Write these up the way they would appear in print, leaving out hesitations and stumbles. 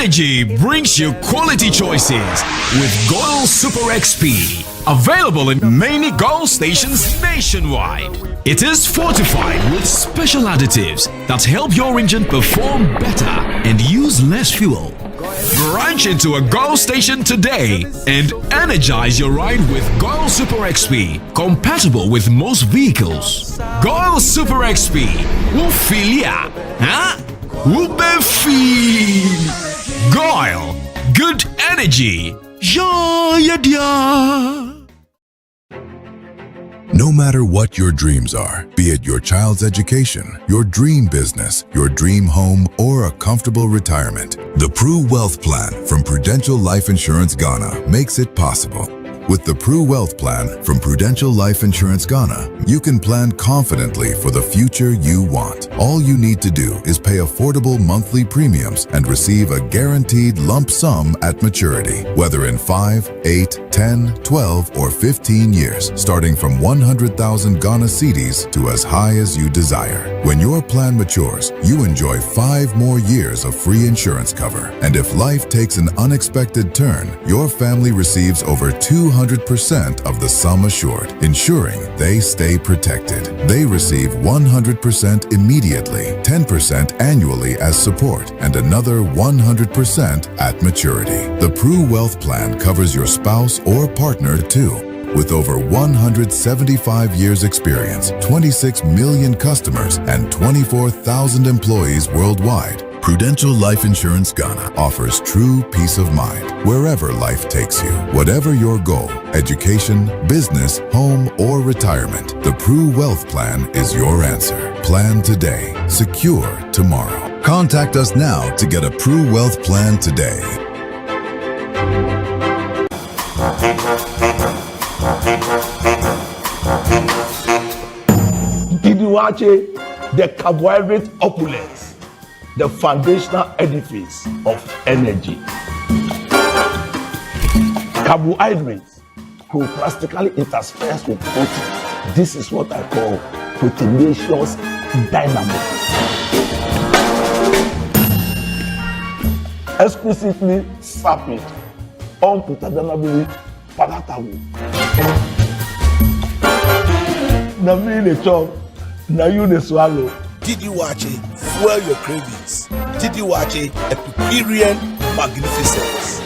Energy brings you quality choices with Goil Super XP. Available in many Goil stations nationwide. It is fortified with special additives that help your engine perform better and use less fuel. Branch into a Goil station today and energize your ride with Goil Super XP, compatible with most vehicles. Goil Super XP, Ufilia, huh? Ubefi. Goil, good energy. Ja, dia. No matter what your dreams are, be it your child's education, your dream business, your dream home, or a comfortable retirement, the Pru Wealth Plan from Prudential Life Insurance Ghana makes it possible. With the Pru Wealth Plan from Prudential Life Insurance Ghana, you can plan confidently for the future you want. All you need to do is pay affordable monthly premiums and receive a guaranteed lump sum at maturity, whether in 5, 8, 10, 12, or 15 years, starting from 100,000 Ghana cedis to as high as you desire. When your plan matures, you enjoy 5 more years of free insurance cover. And if life takes an unexpected turn, your family receives over 200% of the sum assured, ensuring they stay protected. They receive 100% immediately, 10% annually as support, and another 100% at maturity. The Pru Wealth Plan covers your spouse or partner too. With over 175 years experience, 26 million customers, and 24,000 employees worldwide, Prudential Life Insurance Ghana offers true peace of mind wherever life takes you. Whatever your goal, education, business, home, or retirement, the Pru Wealth Plan is your answer. Plan today, secure tomorrow. Contact us now to get a Pru Wealth Plan today. Did you watch it? The carbohydrate opulence, the foundational edifice of energy. Carbohydrates plastically interspersed with protein. This is what I call proteinaceous dynamo. Explicitly sapid, unputadonably palatable. Na me the chop, na you the swallow. Did you watch it? Fuel your cravings. Did you watch it? Epicurean magnificence.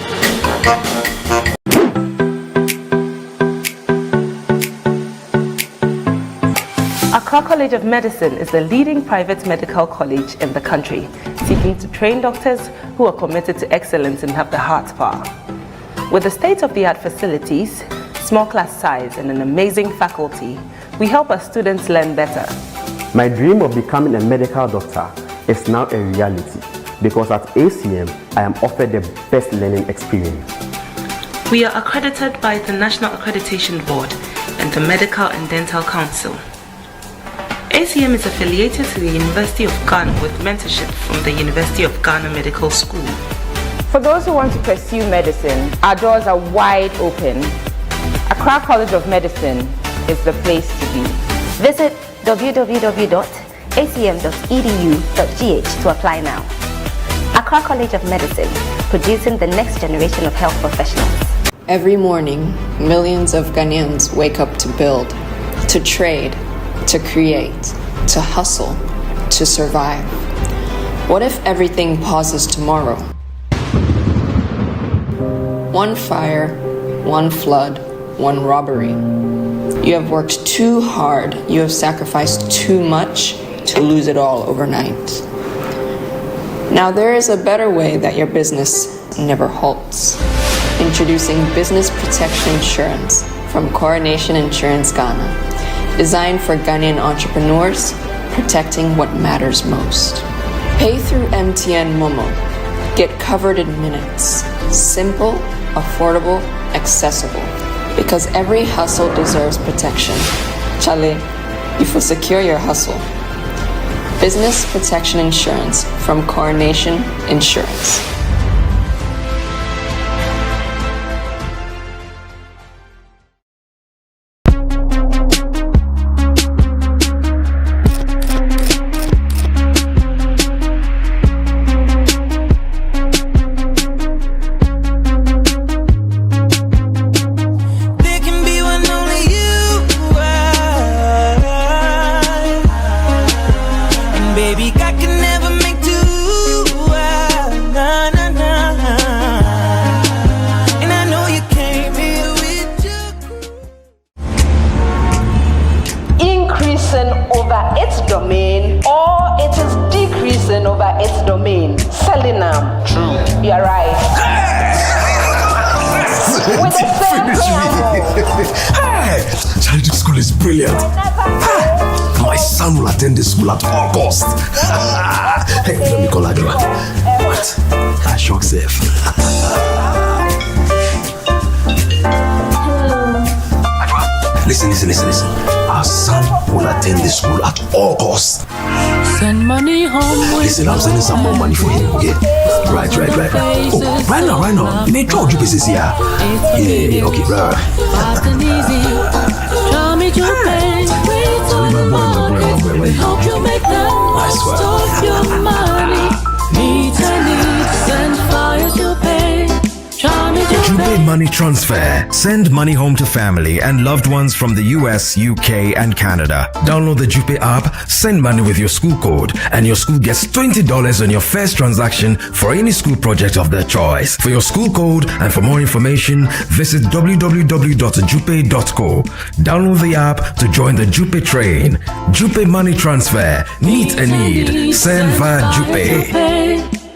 Accra College of Medicine is the leading private medical college in the country, seeking to train doctors who are committed to excellence and have the heart power. With the state-of-the-art facilities, small class size, and an amazing faculty, we help our students learn better. My dream of becoming a medical doctor is now a reality because at ACM, I am offered the best learning experience. We are accredited by the National Accreditation Board and the Medical and Dental Council. ACM is affiliated to the University of Ghana with mentorship from the University of Ghana Medical School. For those who want to pursue medicine, our doors are wide open. Accra College of Medicine is the place to be. Visit www.acm.edu.gh to apply now. Accra College of Medicine, producing the next generation of health professionals. Every morning, millions of Ghanaians wake up to build, to trade, to create, to hustle, to survive. What if everything pauses tomorrow? One fire, one flood, one robbery. You have worked too hard, you have sacrificed too much to lose it all overnight. Now there is a better way that your business never halts. Introducing Business Protection Insurance from Coronation Insurance Ghana. Designed for Ghanaian entrepreneurs, protecting what matters most. Pay through MTN Momo. Get covered in minutes. Simple, affordable, accessible. Because every hustle deserves protection. Chale, you will secure your hustle. Business Protection Insurance from Coronation Insurance. True. You're right. With the same preamble. Hey, Charlie, this school is brilliant. My son will attend the school at all cost. Hey, let me call Adwa. What? I shock safe. Listen. Our son will attend the school at all costs. Send money home. Listen, I'm sending some more money for him, okay? Right. Oh, right now. You may draw you business here. Yeah, okay, right. Fast and easy. Show me your pain. Hope you make the most of your money. Needs and needs. Send fire to pay. Show me your Jupe Money Transfer. Send money home to family and loved ones from the US, UK, and Canada. Download the Jupe app, send money with your school code, and your school gets $20 on your first transaction for any school project of their choice. For your school code and for more information, visit www.jupe.co. Download the app to join the Jupe train. Jupe Money Transfer. Meet a need. Send via Jupe.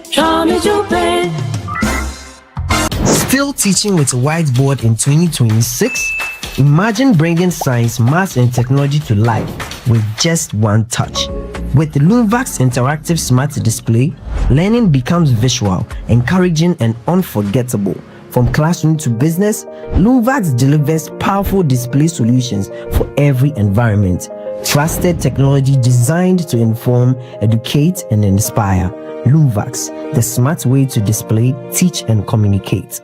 Show me Jupe. Still teaching with a whiteboard in 2026? Imagine bringing science, maths, and technology to life with just one touch. With the Lumvax Interactive Smart Display, learning becomes visual, encouraging, and unforgettable. From classroom to business, Lumvax delivers powerful display solutions for every environment. Trusted technology designed to inform, educate, and inspire. Lumvax, the smart way to display, teach, and communicate.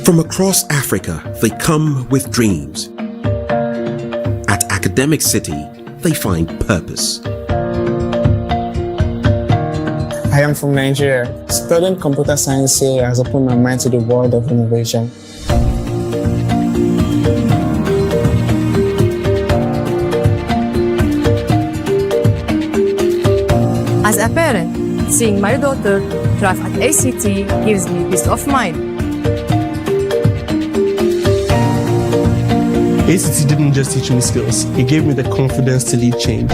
From across Africa, they come with dreams. At Academic City, they find purpose. I am from Nigeria. Studying computer science here has opened my mind to the world of innovation. As a parent, seeing my daughter thrive at ACT gives me peace of mind. ACT didn't just teach me skills, it gave me the confidence to lead change.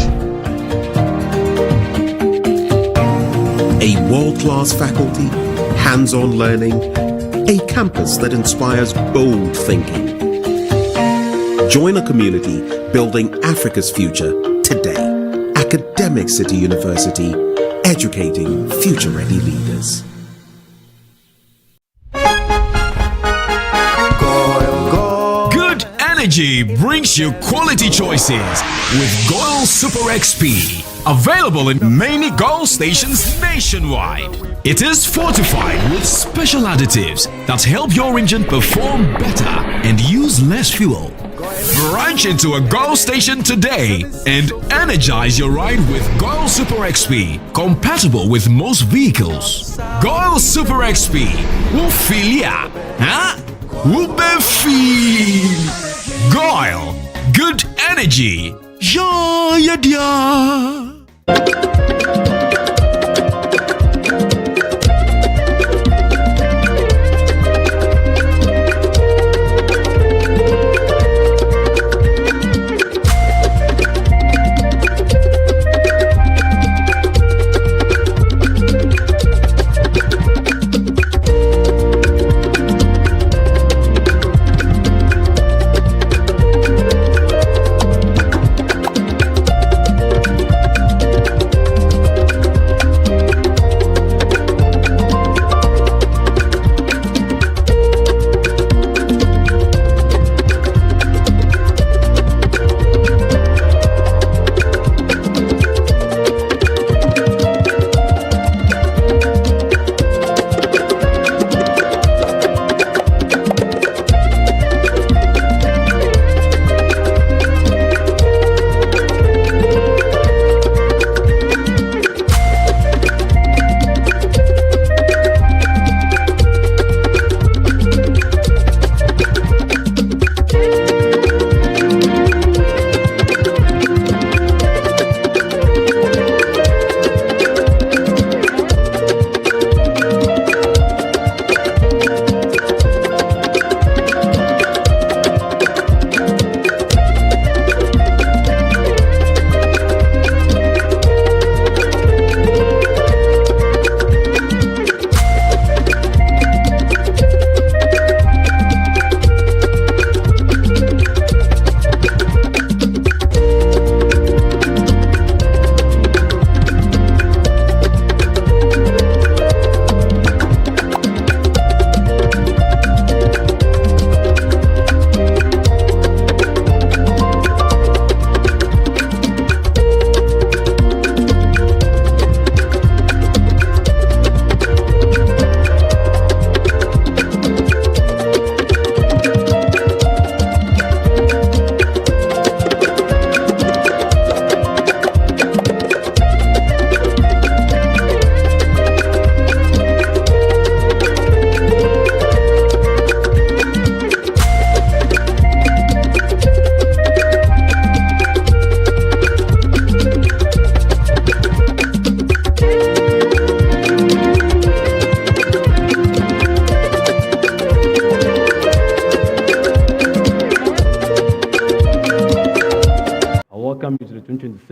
A world-class faculty, hands-on learning, a campus that inspires bold thinking. Join a community building Africa's future today. Academic City University, educating future-ready leaders. Energy brings you quality choices with Goil Super XP. Available in many Goil stations nationwide. It is fortified with special additives that help your engine perform better and use less fuel. Branch into a Goil station today and energize your ride with Goil Super XP, compatible with most vehicles. Goil Super XP. Ufilia. Huh? Ubefi. Goil, good energy. Yeah, yeah.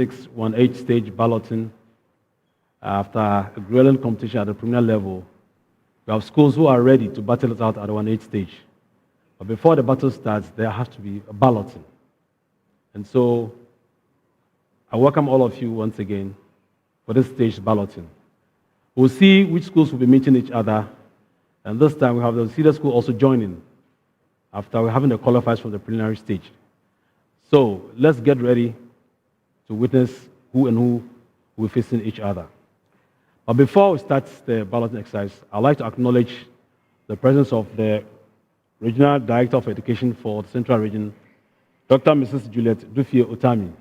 2026 1H stage balloting. After a grueling competition at the preliminary level, we have schools who are ready to battle it out at the 1H stage. But before the battle starts, there has to be a balloting. And so I welcome all of you once again for this stage balloting. We'll see which schools will be meeting each other, and this time we have the senior school also joining after we're having the qualifiers from the preliminary stage. So let's get ready to witness who and who will be facing each other. But before we start the balloting exercise, I'd like to acknowledge the presence of the Regional Director of Education for the Central Region, Dr. Mrs. Juliet Dufie Otami.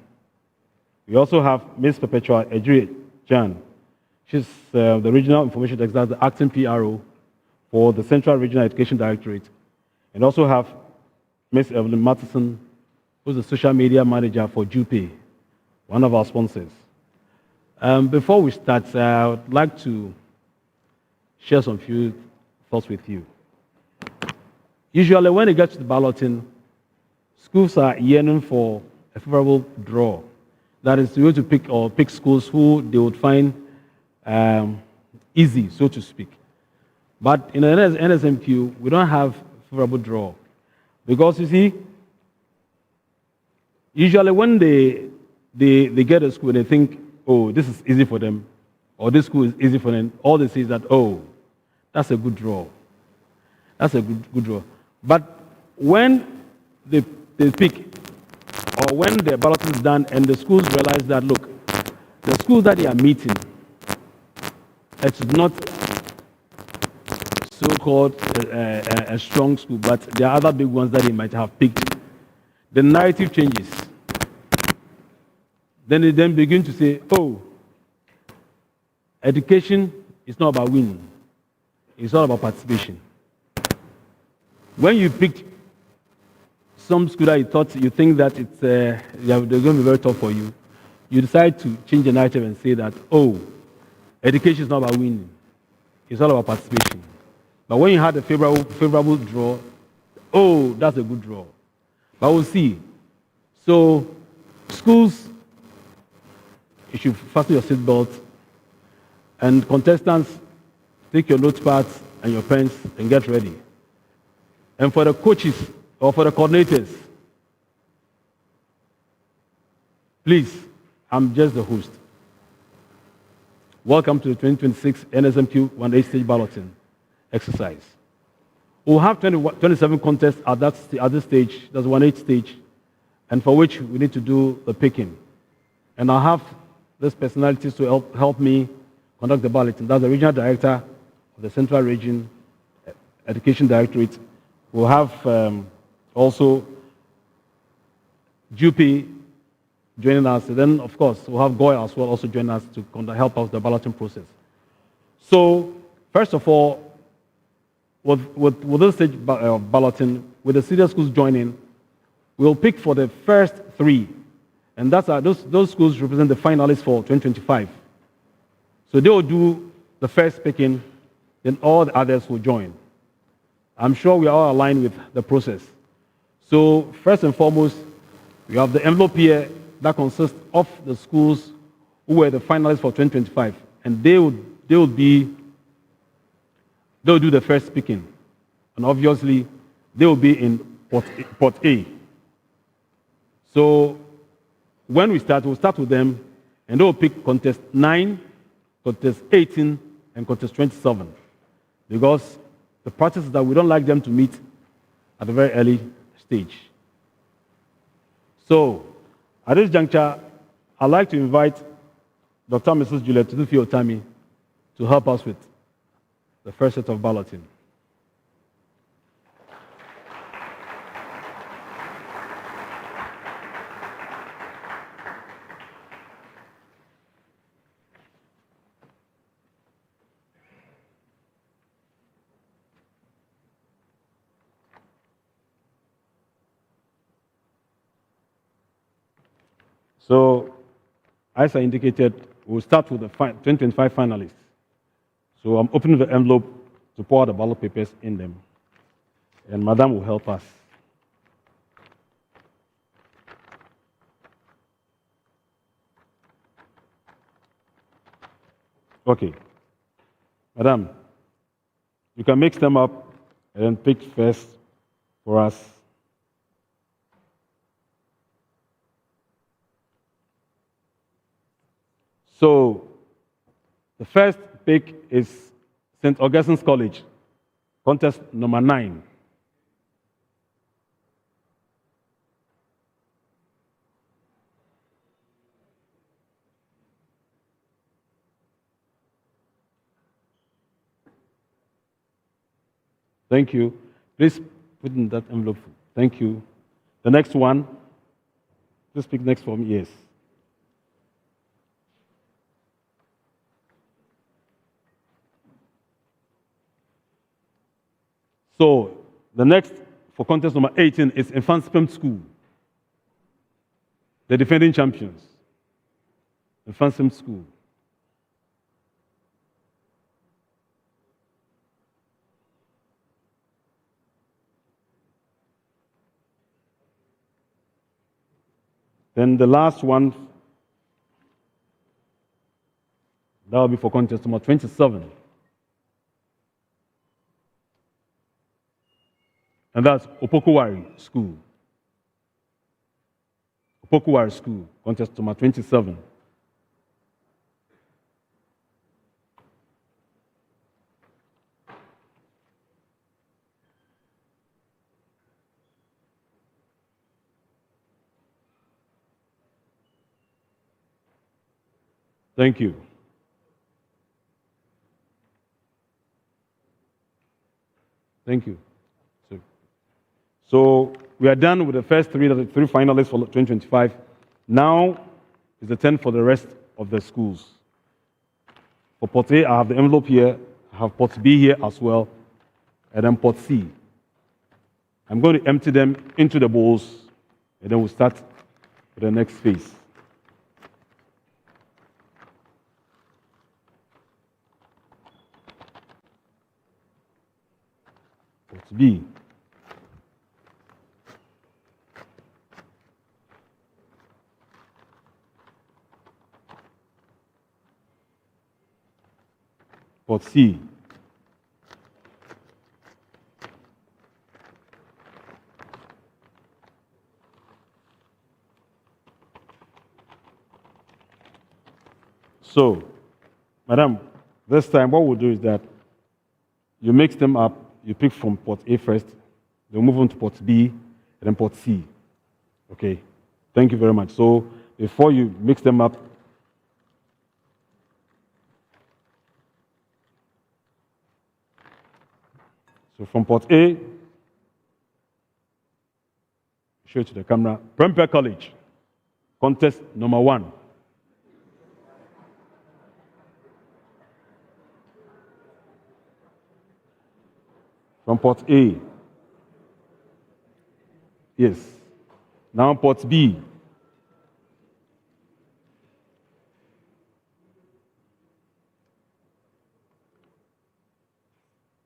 We also have Ms. Perpetua Ejiri Jan. She's the Regional Information Executive, the acting PRO for the Central Regional Education Directorate. And also have Ms. Evelyn Matheson, who's the Social Media Manager for JUPE, one of our sponsors. Before we start, I would like to share some few thoughts with you. Usually when it gets to the balloting, schools are yearning for a favorable draw. That is, you to pick schools who they would find easy, so to speak. But in the NSMQ, we don't have favorable draw. Because you see, usually when they get a school, they think, oh, this is easy for them, or this school is easy for them, all they say is that, oh, that's a good draw. That's a good draw. But when they pick, or when the balloting is done and the schools realize that, look, the schools that they are meeting, it's not so-called a strong school, but there are other big ones that they might have picked, the narrative changes. Then they then begin to say, oh, education is not about winning. It's all about participation. When you picked some school that you think that they're going to be very tough for you, you decide to change the narrative and say that, oh, education is not about winning. It's all about participation. But when you had a favorable draw, oh, that's a good draw. But we'll see. So schools, you should fasten your seatbelt, and contestants, take your notepads and your pens and get ready. And for the coaches or for the coordinators, please, I'm just the host. Welcome to the 2026 NSMQ 1H stage balloting exercise. We'll have 27 contests at this stage, that's 1H stage, and for which we need to do the picking. And I'll have these personalities to help me conduct the balloting. That's the Regional Director of the Central Region Education Directorate. We'll have also JUPE joining us. And then, of course, we'll have Goy as well also join us to help us with the balloting process. So, first of all, with this stage of balloting, with the senior schools joining, we'll pick for the first three. And that's those schools represent the finalists for 2025. So they will do the first picking, then all the others will join. I'm sure we are all aligned with the process. So first and foremost, we have the envelope here that consists of the schools who were the finalists for 2025, and they'll do the first picking, and obviously they will be in Port A. So when we'll start with them, and they will pick contest 9, contest 18, and contest 27, because the practice is that we don't like them to meet at a very early stage. So, at this juncture, I'd like to invite Dr. Mrs. Juliet Dufie Otami to help us with the first set of balloting. So, as I indicated, we'll start with the 2025 finalists. So I'm opening the envelope to pour the ballot papers in them. And Madam will help us. Okay. Madam, you can mix them up and then pick first for us. So, the first pick is St. Augustine's College, contest number 9. Thank you. Please put in that envelope. Thank you. The next one. Please pick next for me. Yes. So, the next for contest number 18 is Infanspem School, the defending champions. Infanspem School. Then the last one, that will be for contest number 27. And that's Opokuwari School. Opokuwari School, contest number 27. Thank you. Thank you. So we are done with the first three finalists for 2025. Now is the turn for the rest of the schools. For Port A, I have the envelope here. I have Port B here as well, and then Port C. I'm going to empty them into the bowls, and then we'll start with the next phase. Port B. Port C. So, madam, this time what we'll do is that you mix them up, you pick from Port A first, then move on to Port B, and then Port C. Okay? Thank you very much. So, before you mix them up, so from Port A, show it to the camera, Primetime College, contest number 1. From Port A. Yes. Now Port B.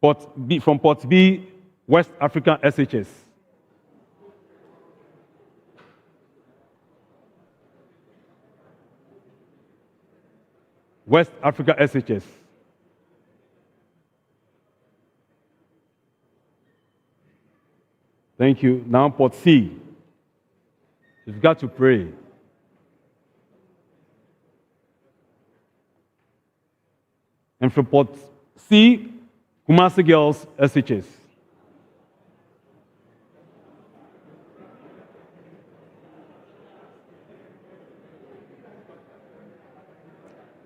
Port B, from Port B, West African SHS. West Africa SHS. Thank you. Now Port C. You've got to pray. And from Port C, Kumasi Girls SHS.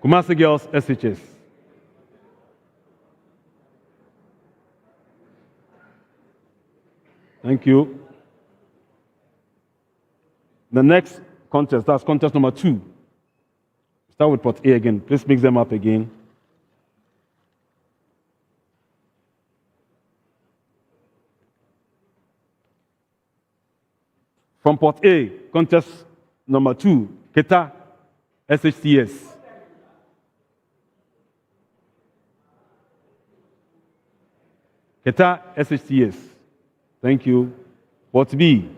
Kumasi Girls SHS. Thank you. The next contest, that's contest number 2. Start with Port A again. Please mix them up again. From Port A, contest number 2, Keta SHCS. Keta SHCS. Thank you. Port B.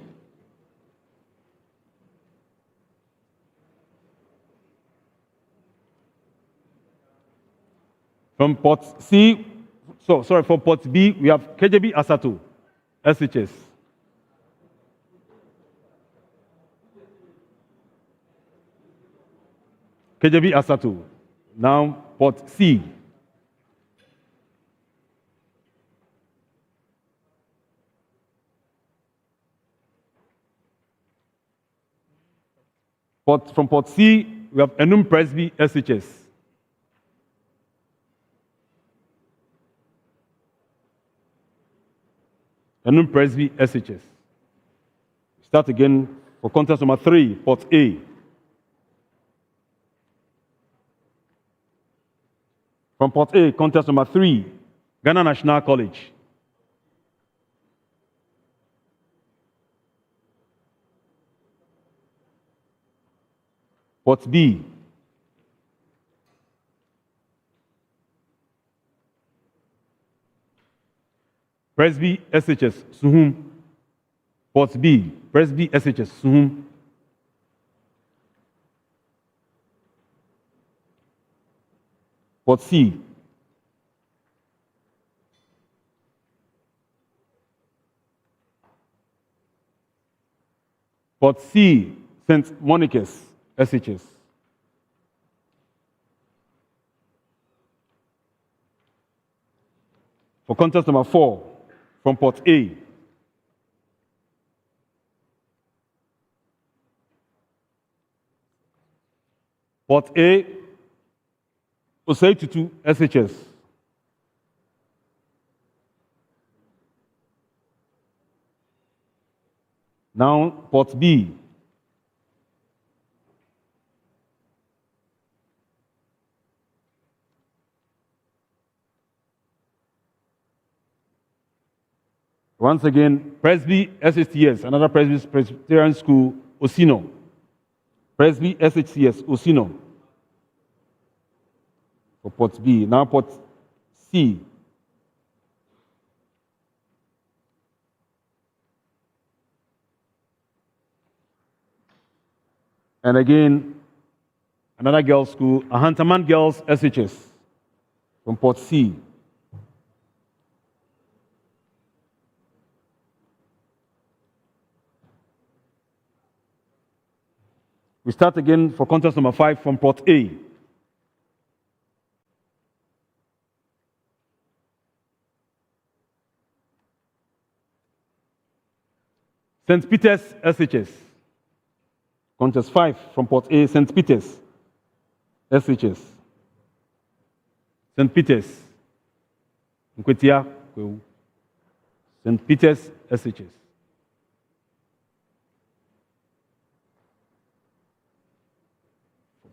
From port C, from port B, we have KJB Asato, SHS. KJB Asato. Now, port C. From port C, we have Enum Presby, SHS. Enum Presby, SHS. Start again for contest number 3, port A. From port A, contest number 3, Ghana National College. Port B. Presby, SHS, Suhum. Port B, Presby, SHS, Suhum. Port C. Port C, St. Monica's, SHS. For contest number 4, from port A. Port A, Osei Tutu, SHS. Now, port B. Once again, Presby SHCS, another Presbyterian school, Osino. Presby SHCS, Osino. For port B. Now port C. And again, another girls' school, Ahantaman Girls SHS. From port C. We start again for contest number 5 from port A. St. Peter's SHS. Contest 5 from port A, St. Peter's SHS. St. Peter's. Nkwetia, Kwewu. St. Peter's SHS.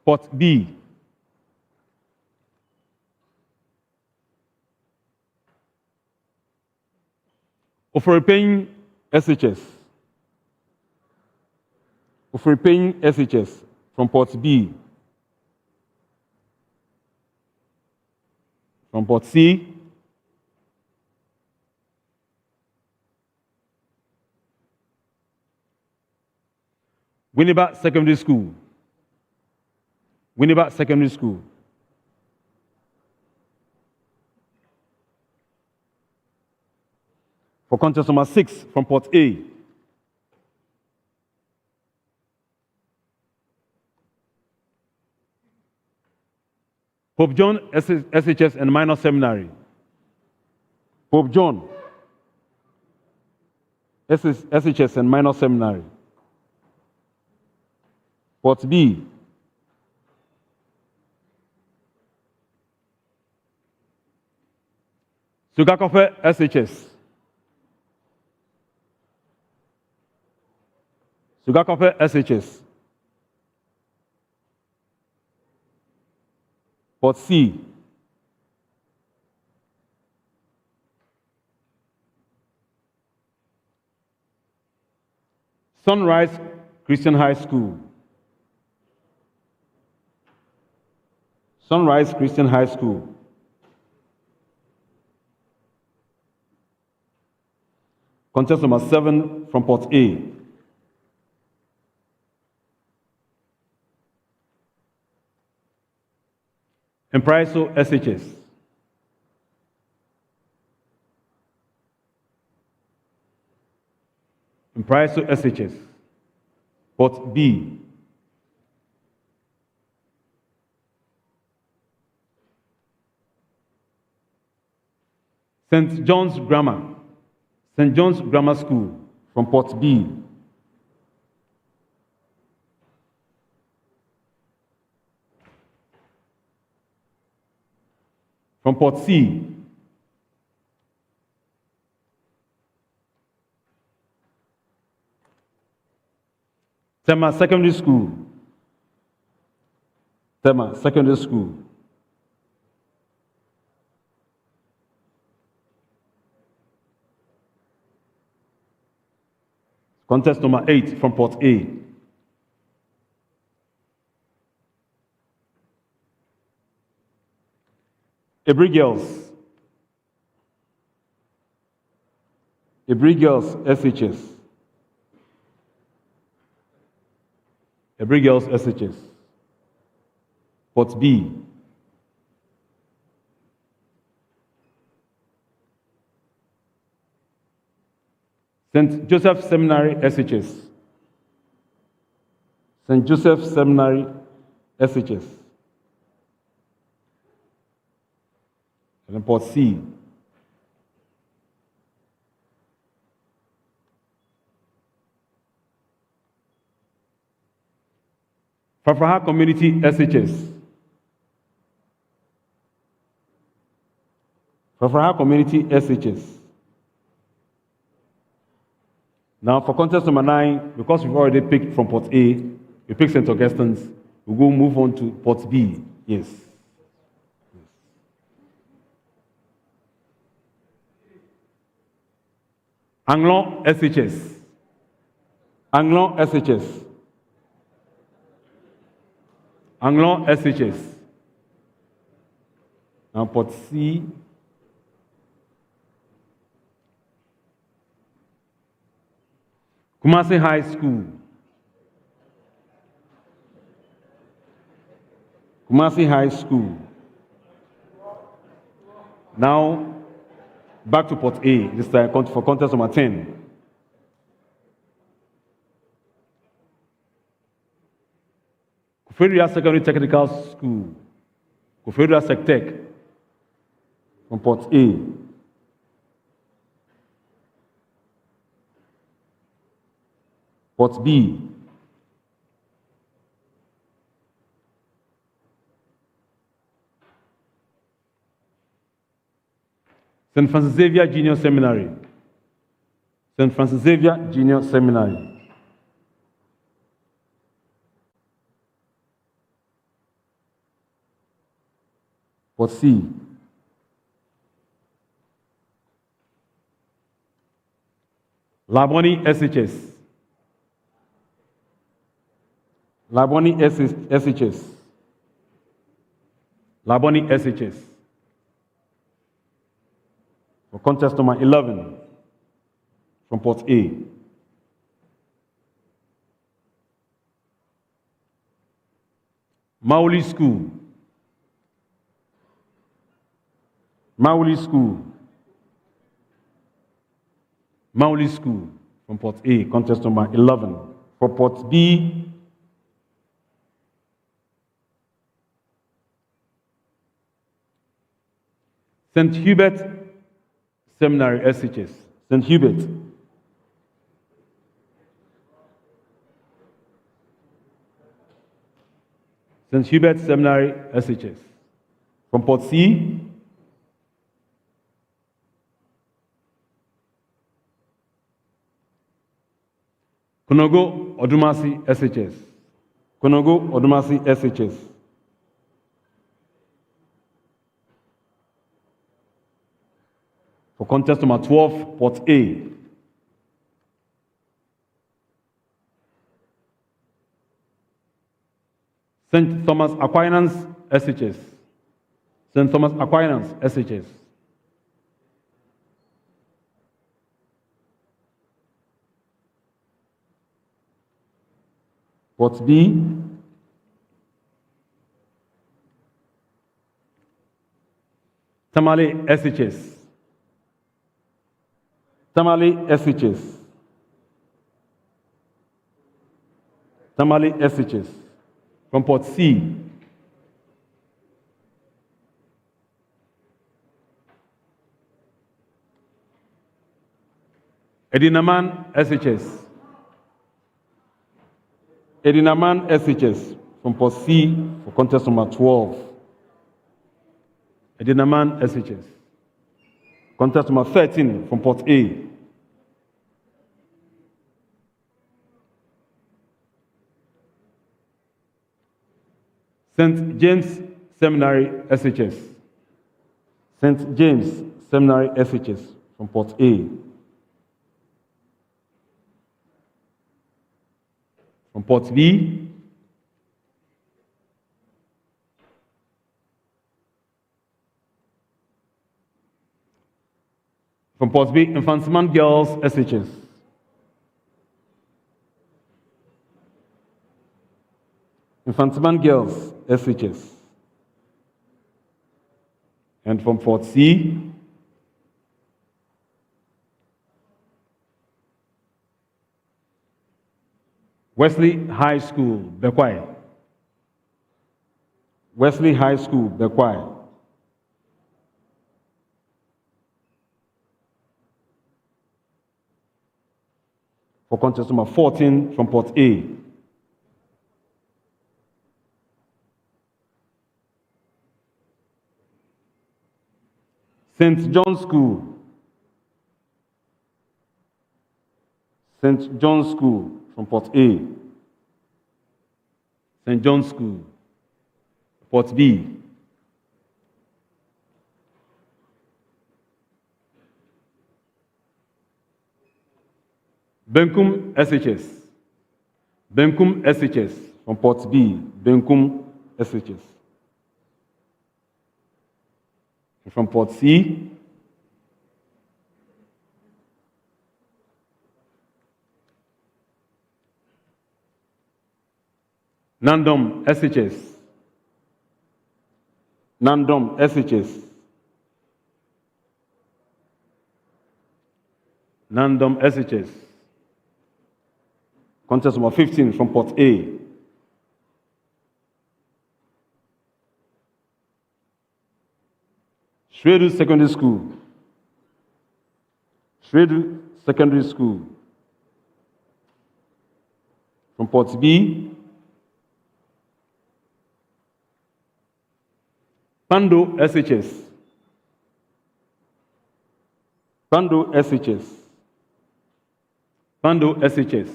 Port B. Oforipein SHS. Oforipein SHS from port B. From port C. Winneba Secondary School. Winneba Secondary School. For contest number 6 from port A. Pope John SHS and Minor Seminary. Pope John SHS and Minor Seminary. Port B. Sugakofe SHS. Sugakofe SHS. Port C. Sunrise Christian High School. Sunrise Christian High School. Contest number 7 from port A. Empriso SHS. Mpraiso SHS. Port B. St. John's Grammar School from Port B. From Port C. Tema Secondary School. Tema Secondary School. Contest number 8 from Port A. Ebri Girls. Ebri Girls SHS. Ebri Girls SHS. Port B. St. Joseph Seminary SHS. St. Joseph Seminary SHS. And then Port C. Fafraha Community SHS. Fafraha Community SHS. Now for contest number 9, because we've already picked from Port A, we picked St. Augustine's, we'll go move on to Port B. Yes. Anglon SHS. Anglon SHS. Anglon SHS. Now Port C. Kumasi High School. Kumasi High School. Now, back to Port A, this time for contest number 10. Kufedria Secondary Technical School. Kufedria SecTech from Port A. Port B. St. Francis Xavier Junior Seminary. St. Francis Xavier Junior Seminary. Port C. Laboni SHS. Laboni SHS. Laboni SHS. For contest number 11 from Port A. Mauli School. Mauli School. Mauli School from Port A, contest number 11. For Port B, St. Hubert Seminary SHS. St. Hubert. St. Hubert Seminary SHS. From Port C, Konogo Odumasi SHS. Konogo Odumasi SHS. For contest number 12, Port A. St. Thomas Aquinas SHS. St. Thomas Aquinas SHS. Port B. Tamale SHS. Tamale SHS. Tamale SHS. From Port C, Edinaman SHS. Edinaman SHS from Port C for contest number 12. Edinaman SHS. Contest number 13 from Port A. St. James Seminary SHS. St. James Seminary SHS from Port A. From Port B, Infantsman Girls SHS. Infantsman Girls SHS. And from Port C, Wesley High School, Bekwai. Wesley High School, Bekwai. For contest number 14 from Port A. St. John's School. St. John's School from Port A. St. John's School. Port B. Benkum SHS. Benkum SHS from Port B. Benkum SHS. And from Port C, Nandom SHS. Nandom SHS. Nandom SHS. Contest number 15 from Port A. Shredu Secondary School. Shredu Secondary School. From Port B, Pando SHS. Pando SHS. Pando SHS.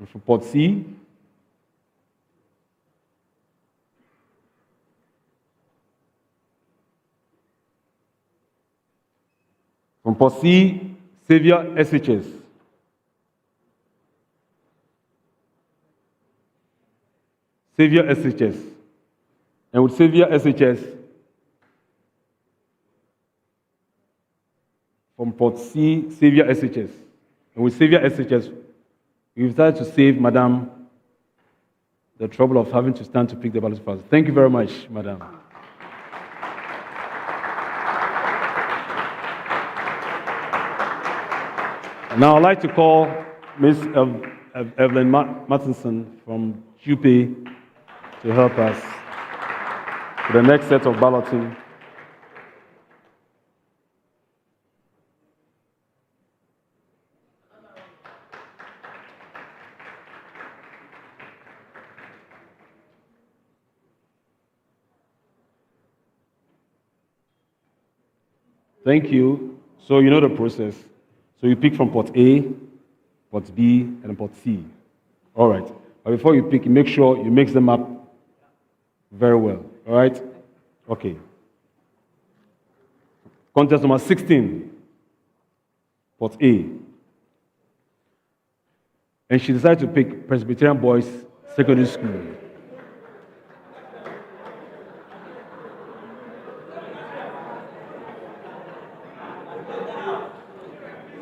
And from Port C, from Port C, Savior SHS. Savior SHS. And with Savior SHS, from Port C, Savior SHS. And with Savior SHS, we've decided to save Madam the trouble of having to stand to pick the ballot first. Thank you very much, Madam. Now I'd like to call Ms. Evelyn Martinson from Jupe to help us with the next set of balloting. Thank you. So you know the process. So you pick from Port A, Port B, and Port C. All right. But before you pick, make sure you mix them up very well. All right? Okay. Contest number 16, Port A. And she decided to pick Presbyterian Boys Secondary School.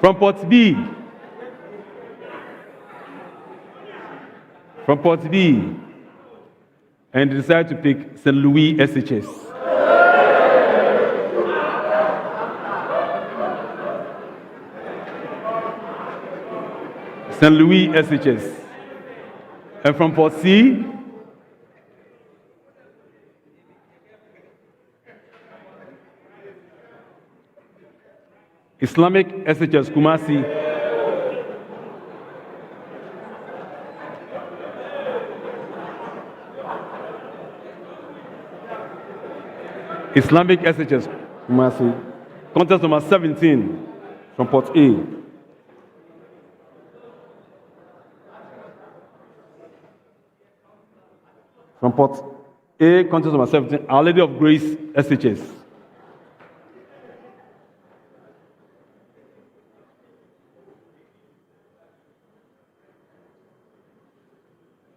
From Port B, and decided to pick St. Louis SHS. St. Louis SHS. And from Port C, Islamic SHS Kumasi. Islamic SHS Kumasi. Contest number 17 from Port A. From Port A, contest number 17, Our Lady of Grace SHS.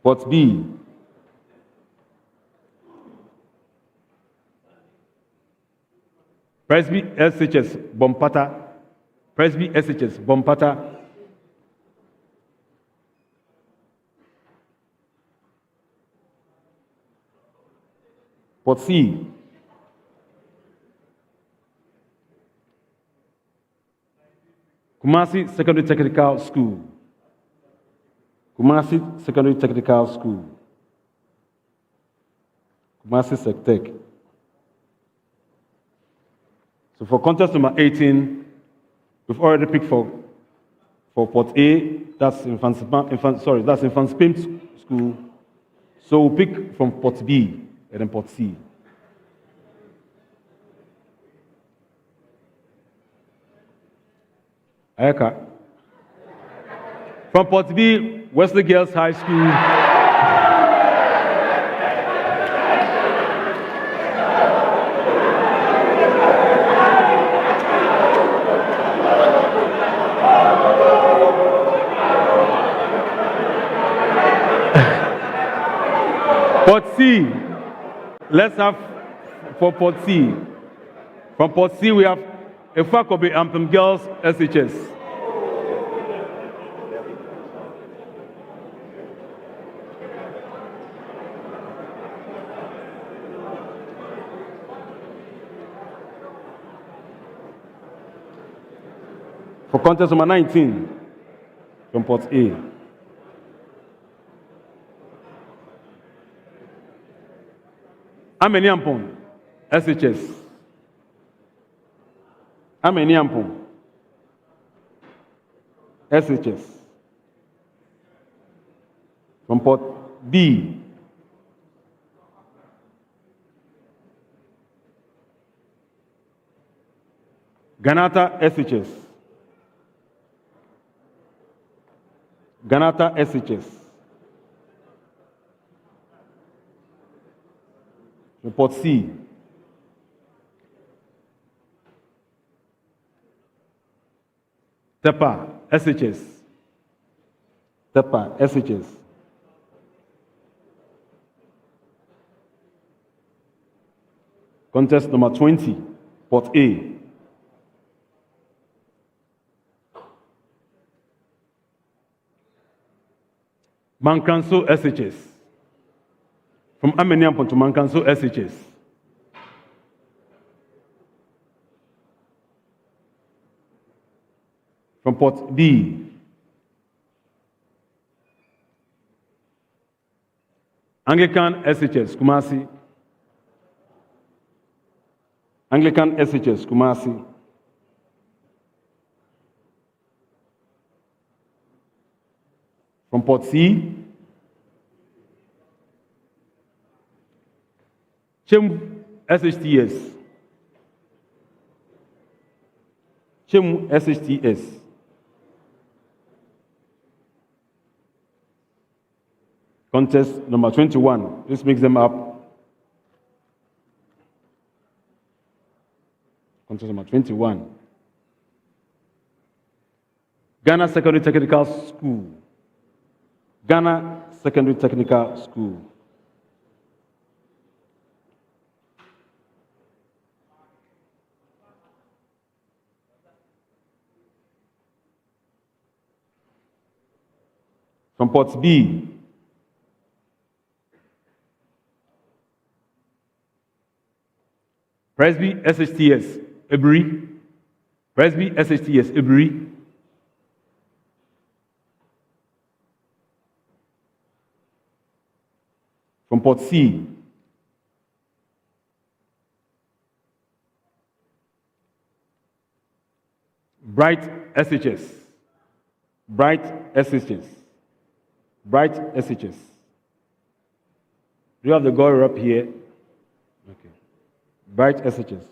Port B. Presby SHS Bompata. Presby SHS Bompata. Port C. Kumasi Secondary Technical School. Kumasi Secondary Technical School. Kumasi SecTech. So for contest number 18, we've already picked for Port A, that's Infant Spim School. So we'll pick from Port B and then Port C. Ayaka. From Port B, Wesley Girls High School. Port C, let's have for Port C. From Port C, we have Efakobe Ampem Girls SHS. For contest number 19, from Port A. Ameniampon, SHS. Ameniampon, SHS. From Port B. Ganata SHS. Ganata SHS. Port C. Tepa, SHS. Tepa, SHS. Contest number 20, Port A. Mankanso, SHS. From Ameniampon to Mankanso, SHS. From Port B. Anglican SHS, Kumasi. Anglican SHS, Kumasi. From Port C. Chemu SHTS. Chemu SHTS. Contest number 21. Let's mix them up. Contest number 21. Ghana Secondary Technical School. Ghana Secondary Technical School. From Port B. Presby SHTS, Ebri. Presby SHTS, Ebri. From Port C, Bright SHS. Bright SHS. Bright SHS. Do you have the girl up here? Okay. Bright SHS.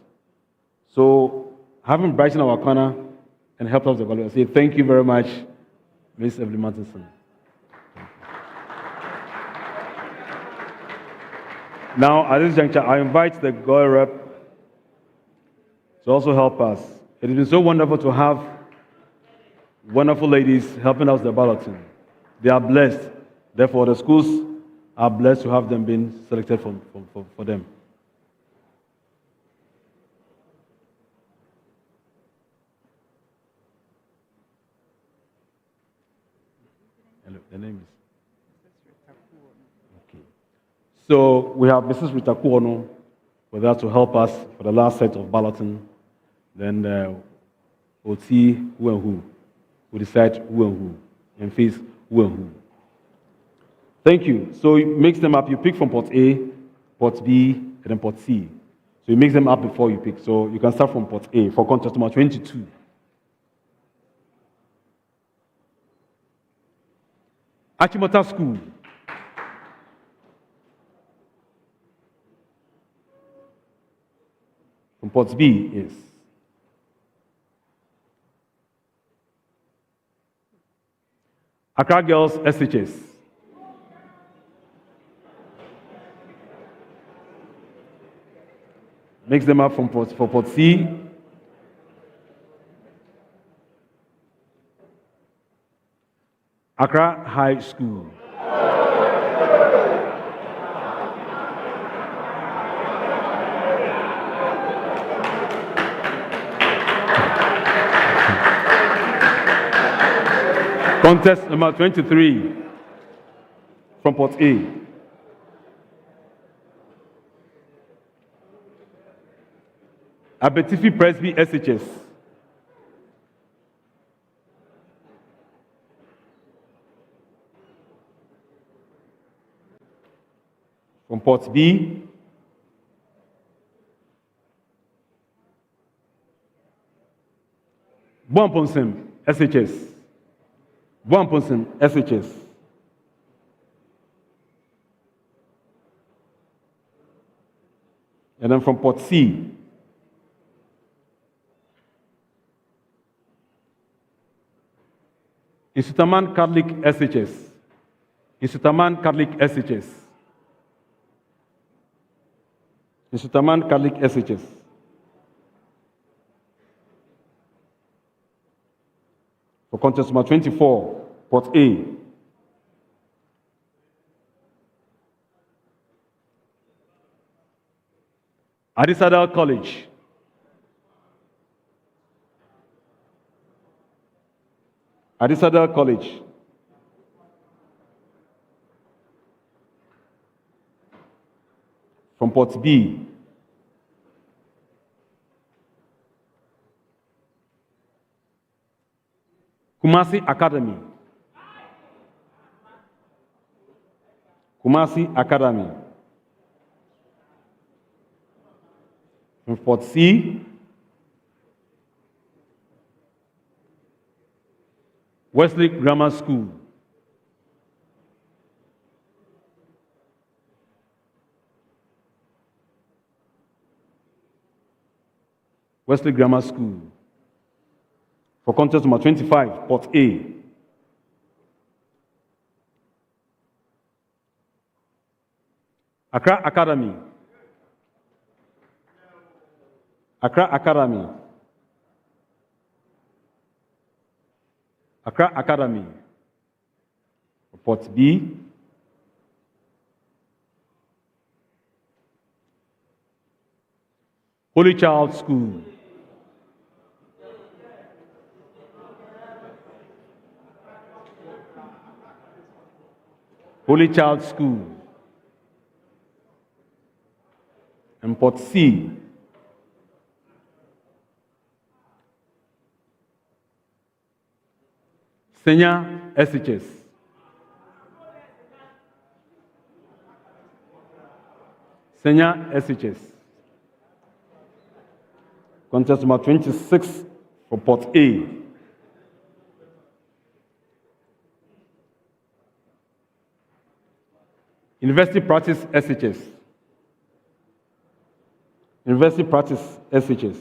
So, having Bright in our corner and helped us evaluate, I say thank you very much, Ms. Evelyn Martinson. Now, at this juncture, I invite the girl rep to also help us. It has been so wonderful to have wonderful ladies helping us with the balloting. They are blessed. Therefore, the schools are blessed to have them being selected for them. Hello, the name is? Okay. So we have Mrs. Rita Kuono with us to help us for the last set of balloting. Then we'll see who and who. We'll decide who and who, and face who and who. Thank you. So you mix them up. You pick from Port A, Port B, and then Port C. So you mix them up before you pick. So you can start from Port A for contest number 22. Achimota School. From Port B, yes. Accra Girls SHS. Mix them up for Port C. Accra High School. Contest number 23 from Port A. Abetifi Presby SHS. From Port B, Boamponsem SHS. Boamponsem SHS. And then from Port C, Isutaman Catholic SHS. Isutaman Catholic SHS. Isutaman Catholic SHS. For contest number 24, Port A. Adisadel College. Adisadel College. From Port B. Kumasi Academy. Kumasi Academy. From Port C. Wesley Grammar School. Wesley Grammar School. For contest number 25, Port A. Accra Academy. Accra Academy. Accra Academy. For Port B. Holy Child School. Holy Child School. And Port C. Senya SHS. Senior SHS. Contest number 26 for Port A. University Practice SHS. University Practice SHS.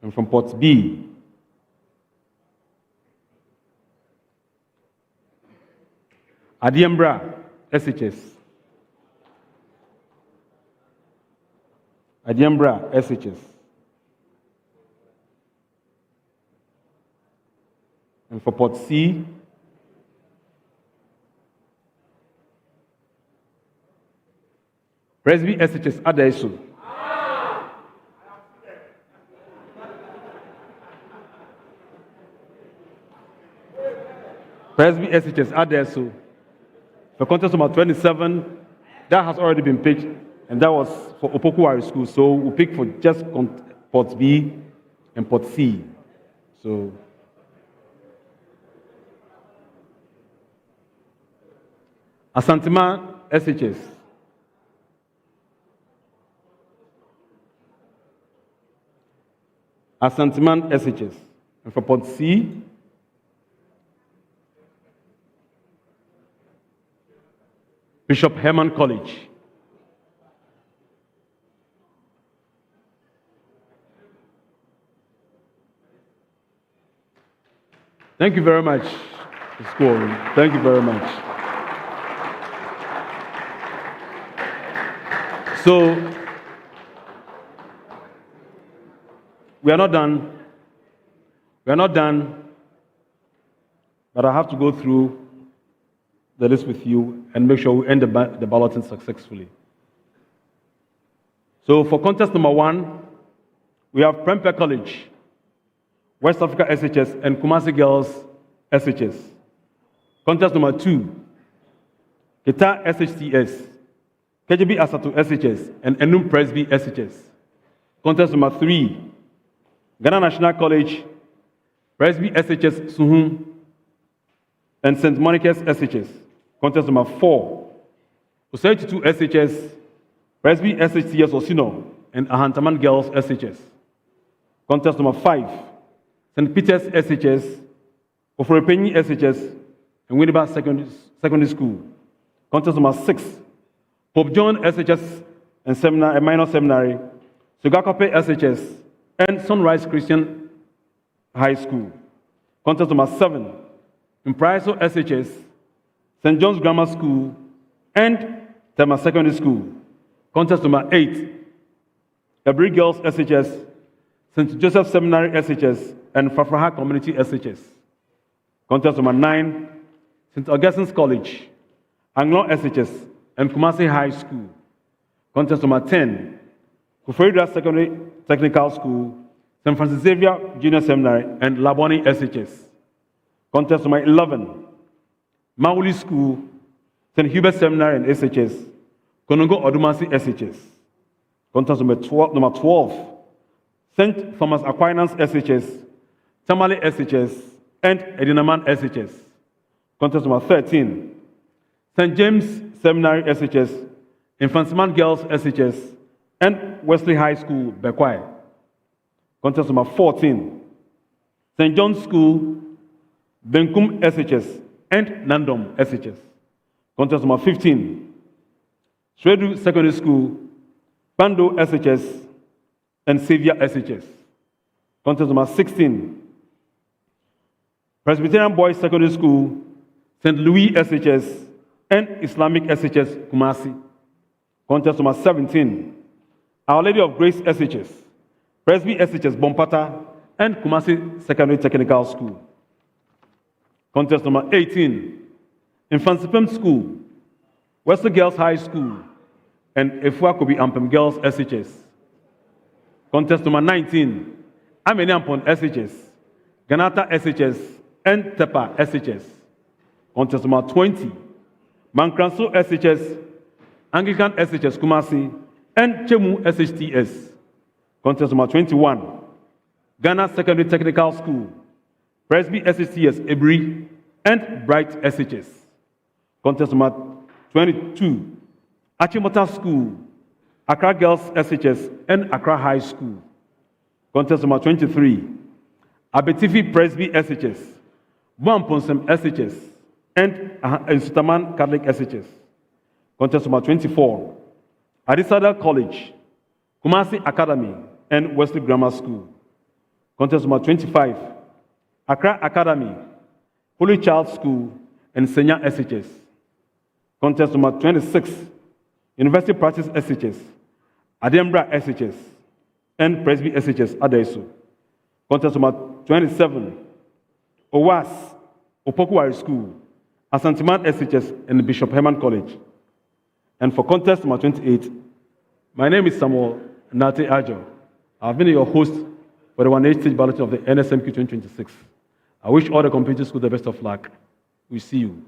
And from Port B, Adiambra SHS. Adiambra SHS. And for Port C, Presby SHS Adesu. Presby SHS Adesu. For contest number 27, that has already been picked, and that was for Opokuwari School. So we'll pick for just Port B and Port C. So Asantima SHS. Asantiman SHS. And for Port C, Bishop Herman College. Thank you very much, school. Thank you very much. So, we are not done. We are not done, but I have to go through the list with you and make sure we end the balloting successfully. So for contest number 1, we have Prempeh College, West Africa SHS, and Kumasi Girls SHS. Contest number 2, Kita SHTS, KJB Asatu SHS, and Enum Presby SHS. Contest number 3, Ghana National College, Presby SHS Suhum, and St. Monica's SHS. Contest number 4, Osei-Tutu SHS, Presby SHTS Osino, and Ahantaman Girls SHS. Contest number 5, St. Peter's SHS, Oforepenyi SHS, and Winneba Secondary School. Contest number 6, Pope John SHS and Seminary, a minor seminary, Sugakope SHS, and Sunrise Christian High School. Contest number 7, Impraiso SHS, St. John's Grammar School, and Tema Secondary School. Contest number 8, Ebri Girls SHS, St. Joseph Seminary SHS, and Fafraha Community SHS. Contest number 9, St. Augustine's College, Anglon SHS, and Kumasi High School. Contest number 10, Kuferida Secondary Technical School, St. Francis Xavier Junior Seminary, and Laboni SHS. Contest number 11, Mauli School, St. Hubert Seminary and SHS, Konongo Odumasi SHS. Contest number 12, St. Thomas Aquinas SHS, Tamale SHS, and Edinaman SHS. Contest number 13, St. James Seminary SHS, Infantsman Girls SHS, and Wesley High School, Bekwai. Contest number 14, St. John's School, Benkum SHS, and Nandom SHS. Contest number 15, Shredu Secondary School, Pando SHS, and Xavier SHS. Contest number 16, Presbyterian Boys Secondary School, St. Louis SHS, and Islamic SHS Kumasi. Contest number 17, Our Lady of Grace SHS, Presby SHS Bompata, and Kumasi Secondary Technical School. Contest number 18, Infantsipem School, Wesley Girls High School, and Efua Kobi Ampem Girls SHS. Contest number 19, Ameniampon SHS, Ganata SHS, and Tepa SHS. Contest number 20, Mankranso SHS, Anglican SHS Kumasi, and Chemu SHTS. Contest number 21, Ghana Secondary Technical School, Presby SHTS Ebri, and Bright SHS. Contest number 22, Achimota School, Accra Girls SHS, and Accra High School. Contest number 23, Abetifi Presby SHS, Buamponsem SHS, and Sutaman Catholic SHS. Contest number 24, Adisada College, Kumasi Academy, and Wesley Grammar School. Contest number 25, Accra Academy, Holy Child School, and Senya SHS. Contest number 26, University Practice SHS, Adembra SHS, and Presby SHS Adesu. Contest number 27, OWAS, Opokuwari School, Asantiman SHS, and Bishop Herman College. And for contest number 28, my name is Samuel Nate Ajo. I've been your host for the 1H stage balloting of the NSMQ 2026. I wish all the community schools the best of luck. We see you.